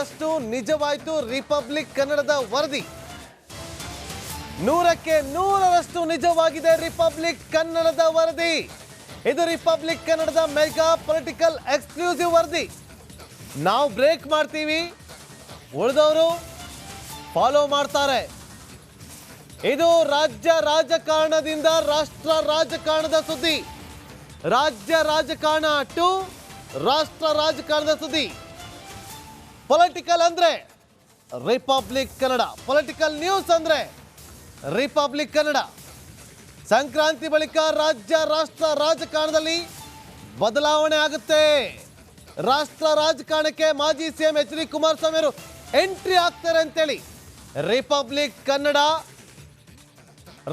100ರಷ್ಟು ನಿಜವಾಯಿತು republic ಕನ್ನಡದ ವರದಿ. 100ಕ್ಕೆ 100ರಷ್ಟು ನಿಜವಾಗಿದೆ ರಿಪಬ್ಲಿಕ್ ಕನ್ನಡದ ವರದಿ. ಇದು ರಿಪಬ್ಲಿಕ್ ಕನ್ನಡದ ಮೆಗಾ ಪೊಲಿಟಿಕಲ್ ಎಕ್ಸ್ಕ್ಲೂಸಿವ್ ವರದಿ. ನಾವು ಬ್ರೇಕ್ ಮಾಡ್ತೀವಿ, ಉಳಿದವರು ಫಾಲೋ ಮಾಡ್ತಾರೆ. ಇದು ರಾಜ್ಯ ರಾಜಕಾರಣದಿಂದ ರಾಷ್ಟ್ರ ರಾಜಕಾರಣದ ಸುದ್ದಿ. ರಾಜ್ಯ ರಾಜಕಾರಣ ಟು ರಾಷ್ಟ್ರ ರಾಜಕಾರಣದ ಸುದ್ದಿ. ಪೊಲಿಟಿಕಲ್ ಅಂದ್ರೆ ರಿಪಬ್ಲಿಕ್ ಕನ್ನಡ, ಪೊಲಿಟಿಕಲ್ ನ್ಯೂಸ್ ಅಂದ್ರೆ ರಿಪಬ್ಲಿಕ್ ಕನ್ನಡ. ಸಂಕ್ರಾಂತಿ ಬಳಿಕ ರಾಜ್ಯ ರಾಷ್ಟ್ರ ರಾಜಕಾರಣದಲ್ಲಿ ಬದಲಾವಣೆ ಆಗುತ್ತೆ. ರಾಷ್ಟ್ರ ರಾಜಕಾರಣಕ್ಕೆ ಮಾಜಿ ಸಿಎಂ ಎಚ್ ಡಿ ಕುಮಾರಸ್ವಾಮಿ ಅವರು ಎಂಟ್ರಿ ಆಗ್ತಾರೆ ಅಂತೇಳಿ ರಿಪಬ್ಲಿಕ್ ಕನ್ನಡ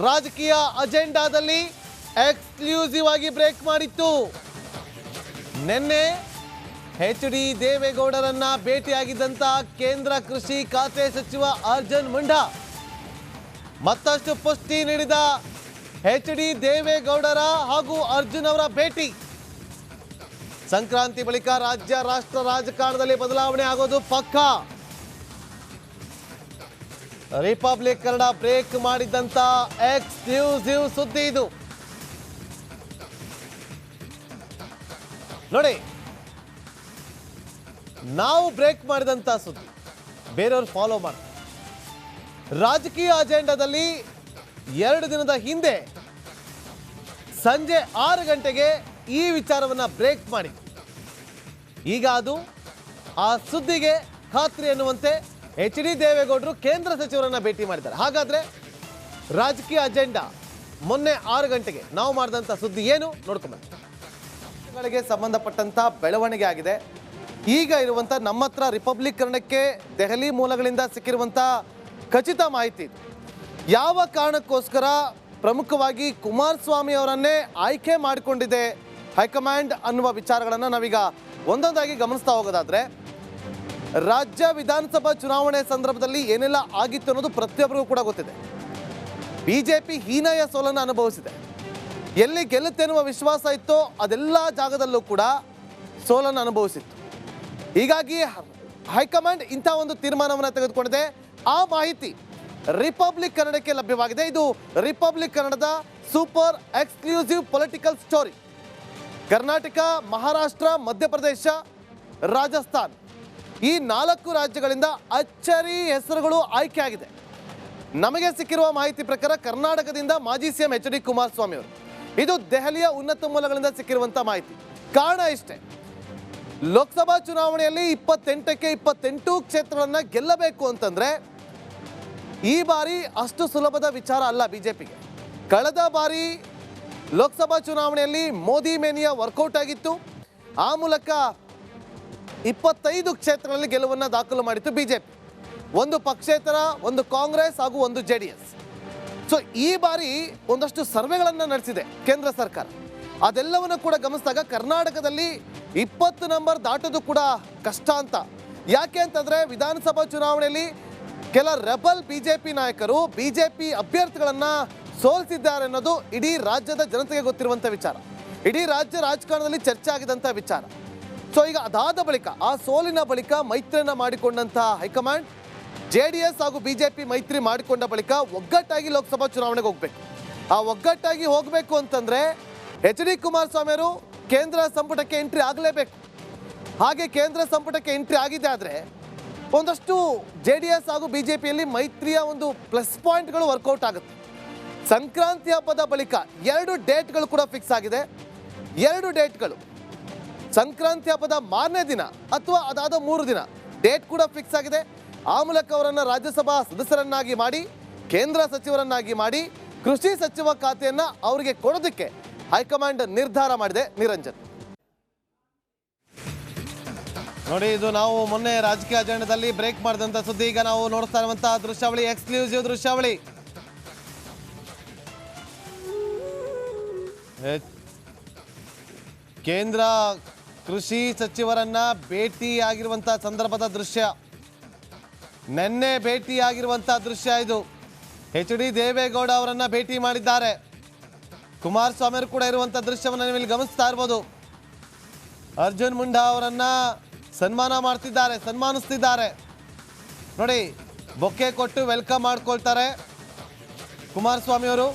ರಾಜಕೀಯ ಅಜೆಂಡಾದಲ್ಲಿ ಎಕ್ಸ್ಕ್ಲೂಸಿವ್ ಆಗಿ ಬ್ರೇಕ್ ಮಾಡಿತ್ತು. ನಿನ್ನೆ ಎಚ್ ಡಿ ದೇವೇಗೌಡರನ್ನ ಭೇಟಿಯಾಗಿದ್ದಂತ ಕೇಂದ್ರ ಕೃಷಿ ಖಾತೆ ಸಚಿವ ಅರ್ಜುನ್ ಮುಂಡಾ ಮತ್ತಷ್ಟು ಪುಷ್ಟಿ ನೀಡಿದ ಎಚ್ ಡಿ ದೇವೇಗೌಡರ ಹಾಗೂ ಅರ್ಜುನ್ ಅವರ ಭೇಟಿ. ಸಂಕ್ರಾಂತಿ ಬಳಿಕ ರಾಜ್ಯ ರಾಷ್ಟ್ರ ರಾಜಕಾರಣದಲ್ಲಿ ಬದಲಾವಣೆ ಆಗೋದು ಪಕ್ಕಾ. ರಿಪಬ್ಲಿಕ್ ಕನ್ನಡ ಬ್ರೇಕ್ ಮಾಡಿದಂತ ಎಕ್ಸ್ಕ್ಲೂಸಿವ್ ಸುದ್ದಿ ಇದು. ನೋಡಿ, ನಾವು ಬ್ರೇಕ್ ಮಾಡಿದಂತ ಸುದ್ದಿ ಬೇರೆಯವರು ಫಾಲೋ ಮಾಡ್ತಾರೆ. ರಾಜಕೀಯ ಅಜೆಂಡಾದಲ್ಲಿ 2 ದಿನದ ಹಿಂದೆ ಸಂಜೆ 6 ಗಂಟೆಗೆ ಈ ವಿಚಾರವನ್ನ ಬ್ರೇಕ್ ಮಾಡಿ, ಈಗ ಅದು ಆ ಸುದ್ದಿಗೆ ಖಾತ್ರಿ ಎನ್ನುವಂತೆ ಎಚ್ ಡಿ ದೇವೇಗೌಡರು ಕೇಂದ್ರ ಸಚಿವರನ್ನ ಭೇಟಿ ಮಾಡಿದ್ದಾರೆ. ಹಾಗಾದ್ರೆ ರಾಜಕೀಯ ಅಜೆಂಡಾ ಮೊನ್ನೆ 6 ಗಂಟೆಗೆ ನಾವು ಮಾಡಿದಂಥ ಸುದ್ದಿ ಏನು ನೋಡ್ಕೊಂಬಂತ ಸಂಬಂಧಪಟ್ಟಂತ ಬೆಳವಣಿಗೆ ಆಗಿದೆ. ಈಗ ಇರುವಂತ ನಮ್ಮ ಹತ್ರ ರಿಪಬ್ಲಿಕ್ ಕನ್ನಡಕ್ಕೆ ದೆಹಲಿ ಮೂಲಗಳಿಂದ ಸಿಕ್ಕಿರುವಂತ ಖಚಿತ ಮಾಹಿತಿ. ಯಾವ ಕಾರಣಕ್ಕೋಸ್ಕರ ಪ್ರಮುಖವಾಗಿ ಕುಮಾರಸ್ವಾಮಿ ಅವರನ್ನೇ ಆಯ್ಕೆ ಮಾಡಿಕೊಂಡಿದೆ ಹೈಕಮಾಂಡ್ ಅನ್ನುವ ವಿಚಾರಗಳನ್ನು ನಾವೀಗ ಒಂದೊಂದಾಗಿ ಗಮನಿಸ್ತಾ ಹೋಗೋದಾದ್ರೆ, ರಾಜ್ಯ ವಿಧಾನಸಭಾ ಚುನಾವಣೆ ಸಂದರ್ಭದಲ್ಲಿ ಏನೆಲ್ಲ ಆಗಿತ್ತು ಅನ್ನೋದು ಪ್ರತಿಯೊಬ್ಬರಿಗೂ ಕೂಡ ಗೊತ್ತಿದೆ. ಬಿಜೆಪಿ ಹೀನಾಯ ಸೋಲನ್ನು ಅನುಭವಿಸಿದೆ. ಎಲ್ಲಿ ಗೆಲ್ಲುತ್ತೆ ಎನ್ನುವ ವಿಶ್ವಾಸ ಇತ್ತೋ ಅದೆಲ್ಲ ಜಾಗದಲ್ಲೂ ಕೂಡ ಸೋಲನ್ನು ಅನುಭವಿಸಿತ್ತು. ಹೀಗಾಗಿ ಹೈಕಮಾಂಡ್ ಇಂಥ ಒಂದು ತೀರ್ಮಾನವನ್ನು ತೆಗೆದುಕೊಂಡಿದೆ. ಆ ಮಾಹಿತಿ ರಿಪಬ್ಲಿಕ್ ಕನ್ನಡಕ್ಕೆ ಲಭ್ಯವಾಗಿದೆ. ಇದು ರಿಪಬ್ಲಿಕ್ ಕನ್ನಡದ super exclusive political story. Karnataka, Maharashtra, Madhya Pradesh, Rajasthan ಈ 4 ರಾಜ್ಯಗಳಿಂದ ಅಚ್ಚರಿ ಹೆಸರುಗಳು ಆಯ್ಕೆಯಾಗಿದೆ. ನಮಗೆ ಸಿಕ್ಕಿರುವ ಮಾಹಿತಿ ಪ್ರಕಾರ ಕರ್ನಾಟಕದಿಂದ ಮಾಜಿ ಸಿಎಂ ಎಚ್ ಡಿ ಕುಮಾರಸ್ವಾಮಿ ಅವರು. ಇದು ದೆಹಲಿಯ ಉನ್ನತ ಮೂಲಗಳಿಂದ ಸಿಕ್ಕಿರುವಂಥ ಮಾಹಿತಿ. ಕಾರಣ ಇಷ್ಟೇ, ಲೋಕಸಭಾ ಚುನಾವಣೆಯಲ್ಲಿ 28ಕ್ಕೆ 28 ಕ್ಷೇತ್ರಗಳನ್ನು ಗೆಲ್ಲಬೇಕು ಅಂತಂದ್ರೆ ಈ ಬಾರಿ ಅಷ್ಟು ಸುಲಭದ ವಿಚಾರ ಅಲ್ಲ ಬಿಜೆಪಿಗೆ. ಕಳೆದ ಬಾರಿ ಲೋಕಸಭಾ ಚುನಾವಣೆಯಲ್ಲಿ ಮೋದಿ ಮೇನಿಯಾ ವರ್ಕೌಟ್ ಆಗಿತ್ತು. ಆ ಮೂಲಕ 25 ಕ್ಷೇತ್ರಗಳಲ್ಲಿ ಗೆಲುವನ್ನು ದಾಖಲು ಮಾಡಿತ್ತು ಬಿಜೆಪಿ. 1 ಪಕ್ಷೇತರ, 1 ಕಾಂಗ್ರೆಸ್ ಹಾಗೂ 1 JDS. ಸೊ ಈ ಬಾರಿ ಒಂದಷ್ಟು ಸರ್ವೆಗಳನ್ನು ನಡೆಸಿದೆ ಕೇಂದ್ರ ಸರ್ಕಾರ. ಅದೆಲ್ಲವನ್ನು ಕೂಡ ಗಮನಿಸಿದಾಗ ಕರ್ನಾಟಕದಲ್ಲಿ 20 ನಂಬರ್ ದಾಟೋದು ಕೂಡ ಕಷ್ಟ ಅಂತ. ಯಾಕೆ ಅಂತಂದ್ರೆ ವಿಧಾನಸಭಾ ಚುನಾವಣೆಯಲ್ಲಿ ಕೆಲ ರೆಬಲ್ ಬಿಜೆಪಿ ನಾಯಕರು ಬಿಜೆಪಿ ಅಭ್ಯರ್ಥಿಗಳನ್ನ ಸೋಲಿಸಿದ್ದಾರೆ ಅನ್ನೋದು ಇಡೀ ರಾಜ್ಯದ ಜನತೆಗೆ ಗೊತ್ತಿರುವಂಥ ವಿಚಾರ. ಇಡೀ ರಾಜ್ಯ ರಾಜಕಾರಣದಲ್ಲಿ ಚರ್ಚೆ ಆಗಿದಂಥ ವಿಚಾರ. ಸೊ ಈಗ ಅದಾದ ಬಳಿಕ, ಆ ಸೋಲಿನ ಬಳಿಕ ಮೈತ್ರಿಯನ್ನ ಮಾಡಿಕೊಂಡಂಥ ಹೈಕಮಾಂಡ್ JDS ಹಾಗೂ ಬಿಜೆಪಿ ಮೈತ್ರಿ ಮಾಡಿಕೊಂಡ ಬಳಿಕ ಒಗ್ಗಟ್ಟಾಗಿ ಲೋಕಸಭಾ ಚುನಾವಣೆಗೆ ಹೋಗಬೇಕು. ಆ ಒಗ್ಗಟ್ಟಾಗಿ ಹೋಗಬೇಕು ಅಂತಂದ್ರೆ ಎಚ್ ಡಿ ಕುಮಾರಸ್ವಾಮಿ ಅವರು ಕೇಂದ್ರ ಸಂಪುಟಕ್ಕೆ ಎಂಟ್ರಿ ಆಗಲೇಬೇಕು. ಹಾಗೆ ಕೇಂದ್ರ ಸಂಪುಟಕ್ಕೆ ಎಂಟ್ರಿ ಆಗಿದೆ ಆದರೆ ಒಂದಷ್ಟು JDS ಹಾಗೂ ಬಿಜೆಪಿಯಲ್ಲಿ ಮೈತ್ರಿಯ ಒಂದು ಪ್ಲಸ್ ಪಾಯಿಂಟ್ಗಳು ವರ್ಕೌಟ್ ಆಗುತ್ತೆ. ಸಂಕ್ರಾಂತಿ ಹಬ್ಬದ ಬಳಿಕ 2 ಡೇಟ್ಗಳು ಕೂಡ ಫಿಕ್ಸ್ ಆಗಿದೆ. 2 ಡೇಟ್ಗಳು ಸಂಕ್ರಾಂತಿ ಹಬ್ಬದ ಮಾರನೇ ದಿನ ಅಥವಾ ಅದಾದ 3 ದಿನ ಡೇಟ್ ಕೂಡ ಫಿಕ್ಸ್ ಆಗಿದೆ. ಆ ಮೂಲಕ ಅವರನ್ನು ರಾಜ್ಯಸಭಾ ಸದಸ್ಯರನ್ನಾಗಿ ಮಾಡಿ, ಕೇಂದ್ರ ಸಚಿವರನ್ನಾಗಿ ಮಾಡಿ, ಕೃಷಿ ಸಚಿವ ಖಾತೆಯನ್ನ ಅವರಿಗೆ ಕೊಡೋದಕ್ಕೆ ಹೈಕಮಾಂಡ್ ನಿರ್ಧಾರ ಮಾಡಿದೆ. ನಿರಂಜನ್ ನೋಡಿ, ಇದು ನಾವು ಮೊನ್ನೆ ರಾಜಕೀಯ ಅಜೆಂಡಾದಲ್ಲಿ ಬ್ರೇಕ್ ಮಾಡಿದಂಥ ಸುದ್ದಿ. ಈಗ ನಾವು ನೋಡ್ತಾ ಇರುವಂತಹ ದೃಶ್ಯಾವಳಿ ಎಕ್ಸ್ಕ್ಲೂಸಿವ್ ದೃಶ್ಯಾವಳಿ. ಕೇಂದ್ರ ಕೃಷಿ ಸಚಿವರನ್ನ ಭೇಟಿಯಾಗಿರುವಂಥ ಸಂದರ್ಭದ ದೃಶ್ಯ, ನಿನ್ನೆ ಭೇಟಿಯಾಗಿರುವಂಥ ದೃಶ್ಯ ಇದು. ಎಚ್ ಡಿ ದೇವೇಗೌಡ ಅವರನ್ನ ಭೇಟಿ ಮಾಡಿದ್ದಾರೆ. ಕುಮಾರಸ್ವಾಮಿ ಅವರು ಕೂಡ ಇರುವಂಥ ದೃಶ್ಯವನ್ನು ನೀವು ಇಲ್ಲಿ ಗಮನಿಸ್ತಾ ಇರ್ಬೋದು. ಅರ್ಜುನ್ ಮುಂಡಾ ಅವರನ್ನ ಸನ್ಮಾನಿಸ್ತಿದ್ದಾರೆ. ನೋಡಿ, ಬೊಕ್ಕೆ ಕೊಟ್ಟು ವೆಲ್ಕಮ್ ಮಾಡ್ಕೊಳ್ತಾರೆ ಕುಮಾರಸ್ವಾಮಿ ಅವರು.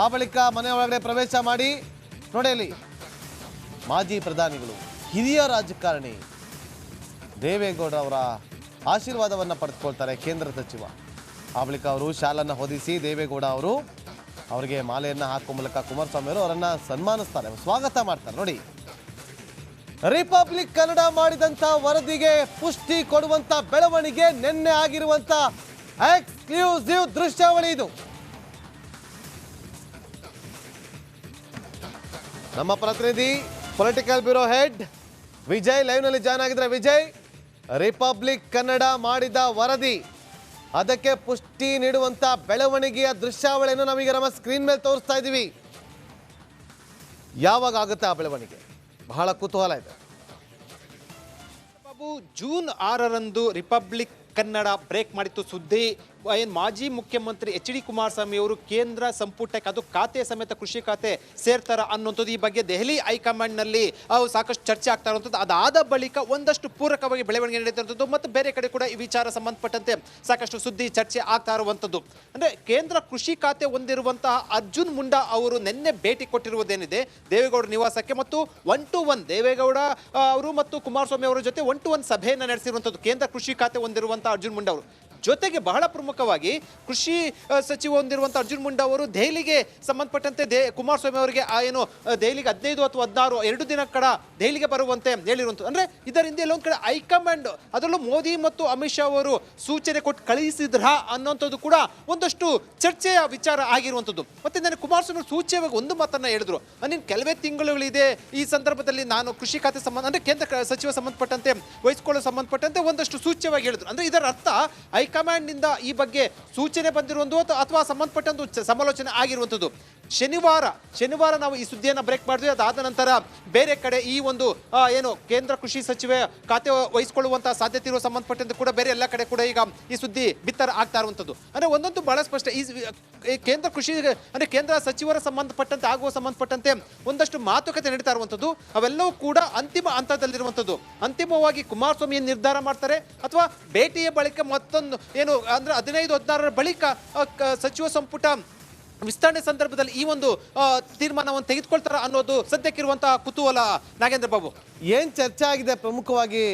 ಆ ಬಳಿಕ ಮನೆ ಒಳಗಡೆ ಪ್ರವೇಶ ಮಾಡಿ ನೋಡಿ, ಅಲ್ಲಿ ಮಾಜಿ ಪ್ರಧಾನಿಗಳು, ಹಿರಿಯ ರಾಜಕಾರಣಿ ದೇವೇಗೌಡ ಅವರ ಆಶೀರ್ವಾದವನ್ನು ಪಡೆದುಕೊಳ್ತಾರೆ ಕೇಂದ್ರ ಸಚಿವ. ಆ ಬಳಿಕ ಅವರು ಶಾಲನ್ನು ಹೊದಿಸಿ ದೇವೇಗೌಡ ಅವರು ಅವರಿಗೆ ಮಾಲೆಯನ್ನು ಹಾಕುವ ಮೂಲಕ ಕುಮಾರಸ್ವಾಮಿ ಅವರು ಅವರನ್ನು ಸನ್ಮಾನಿಸ್ತಾರೆ, ಸ್ವಾಗತ ಮಾಡ್ತಾರೆ. ನೋಡಿ, ರಿಪಬ್ಲಿಕ್ ಕನ್ನಡ ಮಾಡಿದಂಥ ವರದಿಗೆ ಪುಷ್ಟಿ ಕೊಡುವಂತ ಬೆಳವಣಿಗೆ ನಿನ್ನೆ ಆಗಿರುವಂತ ಎಕ್ಸ್ಕ್ಲೂಸಿವ್ ದೃಶ್ಯಾವಳಿ ಇದು. ನಮ್ಮ ಪ್ರತಿನಿಧಿ political bureau head Vijay live ನಲ್ಲಿ ಜಾಯ್ನ್ ಆಗಿದ್ರೆ. ವಿಜಯ್, ರಿಪಬ್ಲಿಕ್ ಕನ್ನಡ ಮಾಡಿದ ವರದಿ, ಅದಕ್ಕೆ ಪುಷ್ಟಿ ನೀಡುವಂತ ಬೆಳವಣಿಗೆಯ ದೃಶ್ಯಾವಳಿಯನ್ನು ನಾವೀಗ ನಮ್ಮ ಸ್ಕ್ರೀನ್ ಮೇಲೆ ತೋರಿಸ್ತಾ ಇದ್ದೀವಿ. ಯಾವಾಗ ಆಗುತ್ತೆ ಆ ಬೆಳವಣಿಗೆ? ಬಹಳ ಕುತೂಹಲ ಇದೆ. ಬಾಬು, ಜೂನ್ 6ರಂದು ರಿಪಬ್ಲಿಕ್ ಕನ್ನಡ ಬ್ರೇಕ್ ಮಾಡಿತ್ತು ಸುದ್ದಿ. ಏನು ಮಾಜಿ ಮುಖ್ಯಮಂತ್ರಿ HD ಕುಮಾರಸ್ವಾಮಿ ಅವರು ಕೇಂದ್ರ ಸಂಪುಟಕ್ಕೆ, ಅದು ಖಾತೆ ಸಮೇತ ಕೃಷಿ ಖಾತೆ ಸೇರ್ತಾರ ಅನ್ನುವಂಥದ್ದು, ಈ ಬಗ್ಗೆ ದೆಹಲಿ ಹೈಕಮಾಂಡ್ನಲ್ಲಿ ಸಾಕಷ್ಟು ಚರ್ಚೆ ಆಗ್ತಾ ಇರುವಂಥದ್ದು. ಅದಾದ ಬಳಿಕ ಒಂದಷ್ಟು ಪೂರಕವಾಗಿ ಬೆಳವಣಿಗೆ ನಡೀತಿರುವಂಥದ್ದು ಮತ್ತು ಬೇರೆ ಕಡೆ ಕೂಡ ಈ ವಿಚಾರ ಸಂಬಂಧಪಟ್ಟಂತೆ ಸಾಕಷ್ಟು ಸುದ್ದಿ ಚರ್ಚೆ ಆಗ್ತಾ ಇರುವಂಥದ್ದು. ಅಂದರೆ ಕೇಂದ್ರ ಕೃಷಿ ಖಾತೆ ಹೊಂದಿರುವಂತಹ ಅರ್ಜುನ್ ಮುಂಡಾ ಅವರು ನಿನ್ನೆ ಭೇಟಿ ಕೊಟ್ಟಿರುವುದೇನಿದೆ ದೇವೇಗೌಡ ನಿವಾಸಕ್ಕೆ, ಮತ್ತು 1-to-1 ದೇವೇಗೌಡ ಅವರು ಮತ್ತು ಕುಮಾರಸ್ವಾಮಿ ಅವರ ಜೊತೆ 1-to-1 ಸಭೆಯನ್ನು ನಡೆಸಿರುವಂಥದ್ದು ಕೇಂದ್ರ ಕೃಷಿ ಖಾತೆ ಹೊಂದಿರುವಂತಹ ಅರ್ಜುನ್ ಮುಂಡಾ ಅವರು. ಜೊತೆಗೆ ಬಹಳ ಪ್ರಮುಖವಾಗಿ ಕೃಷಿ ಸಚಿವ ಹೊಂದಿರುವಂಥ ಅರ್ಜುನ್ ಮುಂಡಾ ಅವರು ದೆಹಲಿಗೆ ಸಂಬಂಧಪಟ್ಟಂತೆ ಕುಮಾರಸ್ವಾಮಿ ಅವರಿಗೆ ಏನು ದೆಹಲಿಗೆ 15 ಅಥವಾ 16 2 ದಿನ ಕಡ ದೆಹಲಿಗೆ ಬರುವಂತೆ ಹೇಳಿರುವಂಥದ್ದು. ಅಂದರೆ ಇದರಿಂದ ಎಲ್ಲೊಂದು ಕಡೆ ಹೈಕಮಾಂಡ್, ಅದರಲ್ಲೂ ಮೋದಿ ಮತ್ತು ಅಮಿತ್ ಶಾ ಅವರು ಸೂಚನೆ ಕೊಟ್ಟು ಕಳುಹಿಸಿದ್ರ ಅನ್ನೋಂಥದ್ದು ಕೂಡ ಒಂದಷ್ಟು ಚರ್ಚೆಯ ವಿಚಾರ ಆಗಿರುವಂಥದ್ದು. ಮತ್ತೆ ನಾನು ಕುಮಾರಸ್ವಾಮಿ ಸೂಚ್ಯವಾಗಿ ಒಂದು ಮಾತನ್ನು ಹೇಳಿದ್ರು, ನೀನು ಕೆಲವೇ ತಿಂಗಳುಗಳಿದೆ ಈ ಸಂದರ್ಭದಲ್ಲಿ ನಾನು ಕೃಷಿ ಖಾತೆ ಸಂಬಂಧ, ಅಂದರೆ ಕೇಂದ್ರ ಸಚಿವ ಸಂಬಂಧಪಟ್ಟಂತೆ ವಹಿಸಿಕೊಳ್ಳಲು ಸಂಬಂಧಪಟ್ಟಂತೆ ಒಂದಷ್ಟು ಸೂಚ್ಯವಾಗಿ ಹೇಳಿದ್ರು. ಅಂದರೆ ಇದರ ಅರ್ಥ ಹೈಕಮಾಂಡ್ನಿಂದ ಈ ಬಗ್ಗೆ ಸೂಚನೆ ಬಂದಿರುವುದು ಅಥವಾ ಸಂಬಂಧಪಟ್ಟಂತ ಸಮಾಲೋಚನೆ ಆಗಿರುವಂಥದ್ದು. ಶನಿವಾರ ನಾವು ಈ ಸುದ್ದಿಯನ್ನು ಬ್ರೇಕ್ ಮಾಡಿದ್ವಿ. ಅದಾದ ನಂತರ ಬೇರೆ ಕಡೆ ಈ ಒಂದು ಏನು ಕೇಂದ್ರ ಕೃಷಿ ಸಚಿವ ಖಾತೆ ವಹಿಸಿಕೊಳ್ಳುವಂತಹ ಸಾಧ್ಯತೆ ಇರುವ ಸಂಬಂಧಪಟ್ಟಂತೆ ಕೂಡ ಬೇರೆ ಎಲ್ಲ ಕಡೆ ಕೂಡ ಈಗ ಈ ಸುದ್ದಿ ಬಿತ್ತರ ಆಗ್ತಾ ಇರುವಂಥದ್ದು. ಅಂದರೆ ಒಂದೊಂದು ಬಹಳ ಸ್ಪಷ್ಟ, ಈ ಕೇಂದ್ರ ಕೃಷಿ ಅಂದರೆ ಕೇಂದ್ರ ಸಚಿವರ ಸಂಬಂಧಪಟ್ಟಂತೆ ಒಂದಷ್ಟು ಮಾತುಕತೆ ನಡೀತಾ ಇರುವಂಥದ್ದು. ಅವೆಲ್ಲವೂ ಕೂಡ ಅಂತಿಮ ಹಂತದಲ್ಲಿರುವಂಥದ್ದು. ಅಂತಿಮವಾಗಿ ಕುಮಾರಸ್ವಾಮಿ ಏನು ನಿರ್ಧಾರ ಮಾಡ್ತಾರೆ ಅಥವಾ ಭೇಟಿಯ ಬಳಿಕ ಮತ್ತೊಂದು ಏನು ಅಂದರೆ 15-16 ಬಳಿಕ ಸಚಿವ ಸಂಪುಟ ವಿಸ್ತರಣೆ ಸಂದರ್ಭದಲ್ಲಿ ಈ ಒಂದು ತೀರ್ಮಾನವನ್ನು ತೆಗೆದುಕೊಳ್ತಾರ ಅನ್ನೋದು ಸದ್ಯಕ್ಕಿರುವಂತಹ ಕುತೂಹಲ. ನಾಗೇಂದ್ರ ಬಾಬು, ಏನ್ ಚರ್ಚೆ ಆಗಿದೆ ಪ್ರಮುಖವಾಗಿ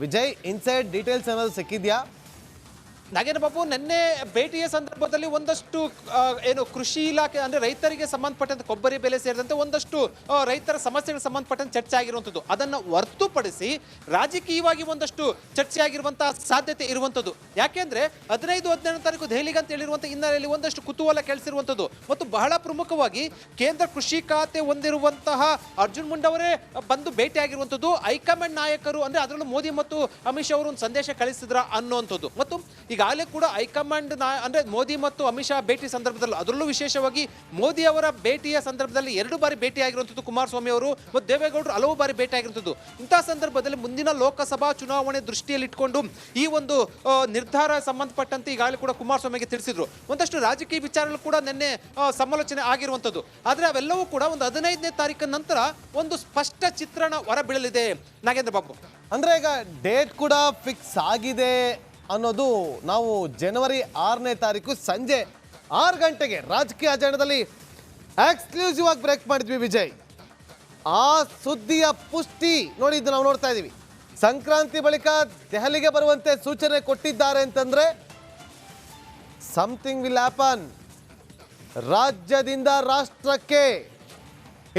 ವಿಜಯ್? ಇನ್ಸೈಡ್ ಡೀಟೇಲ್ಸ್ ಏನಾದ್ರು ಸಿಕ್ಕಿದ್ಯಾ? ನಾಗೇಂದ್ರ ಬಾಬು, ನಿನ್ನೆ ಭೇಟಿಯ ಸಂದರ್ಭದಲ್ಲಿ ಒಂದಷ್ಟು ಏನು ಕೃಷಿ ಇಲಾಖೆ ಅಂದರೆ ರೈತರಿಗೆ ಸಂಬಂಧಪಟ್ಟಂತೆ ಕೊಬ್ಬರಿ ಬೆಲೆ ಸೇರಿದಂತೆ ಒಂದಷ್ಟು ರೈತರ ಸಮಸ್ಯೆಗಳಿಗೆ ಸಂಬಂಧಪಟ್ಟಂತೆ ಚರ್ಚೆ ಆಗಿರುವಂಥದ್ದು. ಅದನ್ನು ಹೊರತುಪಡಿಸಿ ರಾಜಕೀಯವಾಗಿ ಒಂದಷ್ಟು ಚರ್ಚೆ ಆಗಿರುವಂತಹ ಸಾಧ್ಯತೆ ಇರುವಂಥದ್ದು. ಯಾಕೆಂದ್ರೆ 15-18 ತಾರೀಕು ದೆಹಲಿಗೆ ಅಂತ ಹೇಳಿರುವಂಥ ಹಿನ್ನೆಲೆಯಲ್ಲಿ ಒಂದಷ್ಟು ಕುತೂಹಲ ಕೆಳಿಸಿರುವಂಥದ್ದು. ಮತ್ತು ಬಹಳ ಪ್ರಮುಖವಾಗಿ ಕೇಂದ್ರ ಕೃಷಿ ಖಾತೆ ಹೊಂದಿರುವಂತಹ ಅರ್ಜುನ್ ಮುಂಡಾ ಅವರೇ ಬಂದು ಭೇಟಿ ಆಗಿರುವಂಥದ್ದು. ಹೈಕಮಾಂಡ್ ನಾಯಕರು ಅಂದರೆ ಅದರಲ್ಲೂ ಮೋದಿ ಮತ್ತು ಅಮಿತ್ ಶಾ ಅವರು ಒಂದು ಸಂದೇಶ ಕಳಿಸಿದ್ರ ಅನ್ನುವಂಥದ್ದು. ಮತ್ತು ಈಗಾಗಲೇ ಕೂಡ ಹೈಕಮಾಂಡ್ ಅಂದರೆ ಮೋದಿ ಮತ್ತು ಅಮಿತ್ ಶಾ ಭೇಟಿ ಸಂದರ್ಭದಲ್ಲಿ, ಅದರಲ್ಲೂ ವಿಶೇಷವಾಗಿ ಮೋದಿ ಅವರ ಭೇಟಿಯ ಸಂದರ್ಭದಲ್ಲಿ 2 ಬಾರಿ ಭೇಟಿ ಆಗಿರುವಂಥದ್ದು ಕುಮಾರಸ್ವಾಮಿ ಅವರು ಮತ್ತು ದೇವೇಗೌಡರು ಹಲವು ಬಾರಿ ಭೇಟಿ ಆಗಿರುವಂಥದ್ದು. ಇಂತಹ ಸಂದರ್ಭದಲ್ಲಿ ಮುಂದಿನ ಲೋಕಸಭಾ ಚುನಾವಣೆ ದೃಷ್ಟಿಯಲ್ಲಿ ಇಟ್ಕೊಂಡು ಈ ಒಂದು ನಿರ್ಧಾರ ಸಂಬಂಧಪಟ್ಟಂತೆ ಈಗಾಗಲೇ ಕೂಡ ಕುಮಾರಸ್ವಾಮಿಗೆ ತಿಳಿಸಿದ್ರು. ಒಂದಷ್ಟು ರಾಜಕೀಯ ವಿಚಾರಗಳು ಕೂಡ ನಿನ್ನೆ ಸಮಾಲೋಚನೆ ಆಗಿರುವಂಥದ್ದು. ಆದರೆ ಅವೆಲ್ಲವೂ ಕೂಡ ಒಂದು 15ನೇ ತಾರೀಕಿನ ನಂತರ ಒಂದು ಸ್ಪಷ್ಟ ಚಿತ್ರಣ ಹೊರಬೀಳಲಿದೆ ನಾಗೇಂದ್ರ ಬಾಬು. ಅಂದ್ರೆ ಈಗ ಡೇಟ್ ಕೂಡ ಫಿಕ್ಸ್ ಆಗಿದೆ ಅನ್ನೋದು ನಾವು ಜನವರಿ 6ನೇ ತಾರೀಕು ಸಂಜೆ 6 ಗಂಟೆಗೆ ರಾಜಕೀಯ ಅಜೆಂಡಾದಲ್ಲಿ ಎಕ್ಸ್ಕ್ಲೂಸಿವ್ ಆಗಿ ಬ್ರೇಕ್ ಮಾಡಿದ್ವಿ ವಿಜಯ್. ಆ ಸುದ್ದಿಯ ಪುಷ್ಟಿ ನೋಡಿ, ಇದು ನಾವು ನೋಡ್ತಾ ಇದ್ದೀವಿ. ಸಂಕ್ರಾಂತಿ ಬಳಿಕ ದೆಹಲಿಗೆ ಬರುವಂತೆ ಸೂಚನೆ ಕೊಟ್ಟಿದ್ದಾರೆ ಅಂತಂದ್ರೆ ಸಮಥಿಂಗ್ ವಿಲ್ ಹ್ಯಾಪನ್. ರಾಜ್ಯದಿಂದ ರಾಷ್ಟ್ರಕ್ಕೆ,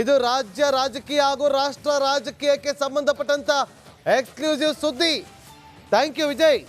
ಇದು ರಾಜ್ಯ ರಾಜಕೀಯ ಹಾಗೂ ರಾಷ್ಟ್ರ ರಾಜಕೀಯಕ್ಕೆ ಸಂಬಂಧಪಟ್ಟಂತ ಎಕ್ಸ್ಕ್ಲೂಸಿವ್ ಸುದ್ದಿ. Thank you Vijay.